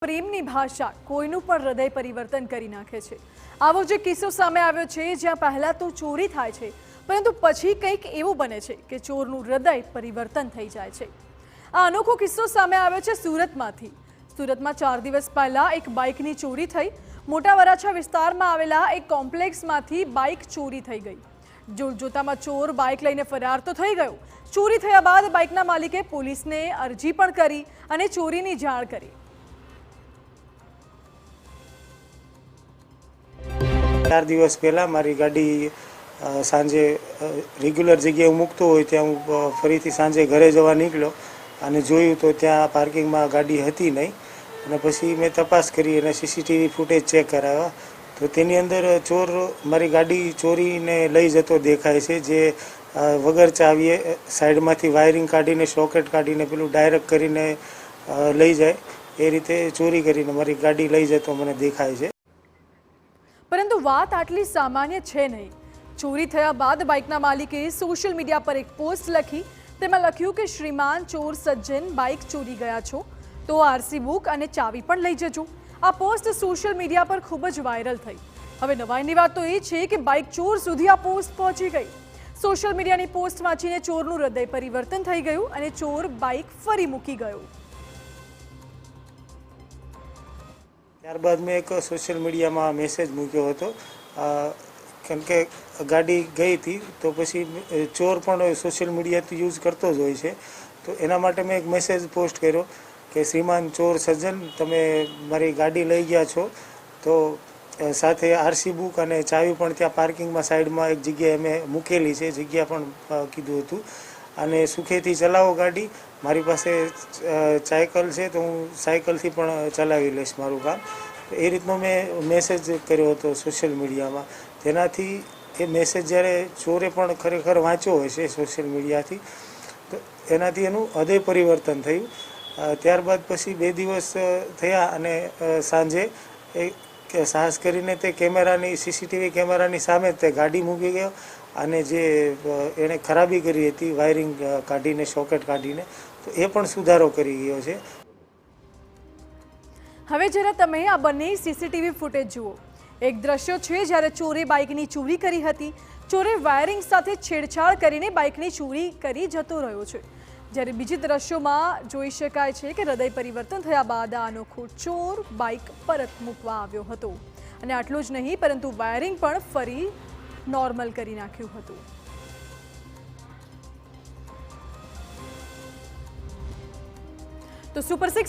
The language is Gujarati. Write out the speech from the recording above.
પ્રેમની ભાષા કોઈનું પણ હૃદય પરિવર્તન કરી નાખે છે। આવો જે કિસ્સો સામે આવ્યો છે, જ્યાં પહેલા તો ચોરી થાય છે, પરંતુ પછી કંઈક એવું બને છે કે ચોરનું હૃદય પરિવર્તન થઈ જાય છે। આ અનોખો કિસ્સો સામે આવ્યો છે સુરતમાંથી। સુરતમાં 4 દિવસ પહેલા એક બાઇકની ચોરી થઈ। મોટા વરાછા વિસ્તારમાં આવેલા એક કોમ્પ્લેક્સમાંથી બાઇક ચોરી થઈ ગઈ। જોતજોતામાં ચોર બાઇક લઈને ફરાર તો થઈ ગયો। ચોરી થયા બાદ બાઇકના માલિકે પોલીસને અરજી પણ કરી અને ચોરીની જાણ કરી। 4 દિવસ પહેલા મારી ગાડી સાંજે રેગ્યુલર જગ્યાએ મૂકતો હોય ત્યાં હું ફરીથી સાંજે ઘરે જવા નીકળ્યો અને જોયું તો ત્યાં પાર્કિંગમાં ગાડી હતી નહીં અને પછી મેં તપાસ કરી અને સીસીટીવી ફૂટેજ ચેક કરાવ્યા તો તેની અંદર ચોર મારી ગાડી ચોરીને લઈ જતો દેખાય છે। જે વગર ચાવીએ સાઈડમાંથી વાયરિંગ કાઢીને સોકેટ કાઢીને પેલું ડાયરેક્ટ કરીને લઈ જાય એ રીતે ચોરી કરીને મારી ગાડી લઈ જતો મને દેખાય છે। પરંતુ વાત આટલી સામાન્ય છે નહીં। ચોરી થયા બાદ બાઇકના માલિકે સોશિયલ મીડિયા પર એક પોસ્ટ લખી। તેમાં લખ્યું કે શ્રીમાન ચોર સજ્જન બાઇક ચોરી ગયા છો તો આરસી બુક અને ચાવી પણ લઈ જજો। આ પોસ્ટ સોશિયલ મીડિયા પર ખૂબ જ વાયરલ થઈ। હવે નવાઈની વાત તો એ છે કે બાઇક ચોર સુધી આ પોસ્ટ પહોંચી ગઈ। સોશિયલ મીડિયાની પોસ્ટ વાંચીને ચોરનું હૃદય પરિવર્તન થઈ ગયું અને ચોર બાઇક ફરી મૂકી ગયો। ત્યારબાદ મેં એક સોશિયલ મીડિયામાં મેસેજ મૂક્યો હતો કેમ કે ગાડી ગઈ હતી તો પછી ચોર પણ સોશિયલ મીડિયાથી યુઝ કરતો જ હોય છે તો એના માટે મેં એક મેસેજ પોસ્ટ કર્યો કે શ્રીમાન ચોર સજ્જન તમે મારી ગાડી લઈ ગયા છો તો સાથે આરસી બુક અને ચાવી પણ ત્યાં પાર્કિંગમાં સાઈડમાં એક જગ્યાએ મેં મૂકેલી છે, જગ્યા પણ કીધું હતું અને સુખેથી ચલાવો ગાડી। મારી પાસે સાયકલ છે તો હું સાયકલથી પણ ચલાવી લઈશ મારું કામ। એ રીતનો મેં મેસેજ કર્યો હતો સોશિયલ મીડિયામાં। તેનાથી એ મેસેજ જ્યારે ચોરે પણ ખરેખર વાંચ્યો હોય છે સોશિયલ મીડિયાથી તો એનાથી એનું હૃદય પરિવર્તન થયું। ત્યારબાદ પછી 2 દિવસ થયા અને સાંજે એ સાહસ કરીને તે કેમેરાની સીસીટીવી કેમેરાની સામે તે ગાડી મૂકી ગયો અને જે એણે ખરાબી કરી હતી વાયરિંગ કાઢીને સોકેટ કાઢીને તો એ પણ સુધારો કરી ગયો છે। હવે જરા તમે આ બંને સીસીટીવી ફૂટેજ જુઓ। એક દ્રશ્ય છે જ્યારે ચોરે બાઇકની ચોરી કરી હતી। ચોરે વાયરિંગ સાથે છેડછાડ કરીને બાઇકની ચોરી કરી જતો રહ્યો છે, જ્યારે બીજી દ્રશ્યોમાં જોઈ શકાય છે કે હૃદય પરિવર્તન થયા બાદ આ અનોખો ચોર બાઇક પરત મૂકવા આવ્યો હતો અને આટલું જ નહીં પરંતુ વાયરિંગ પણ ફરી નોર્મલ કરી નાખ્યું હતું। તો સુપર 6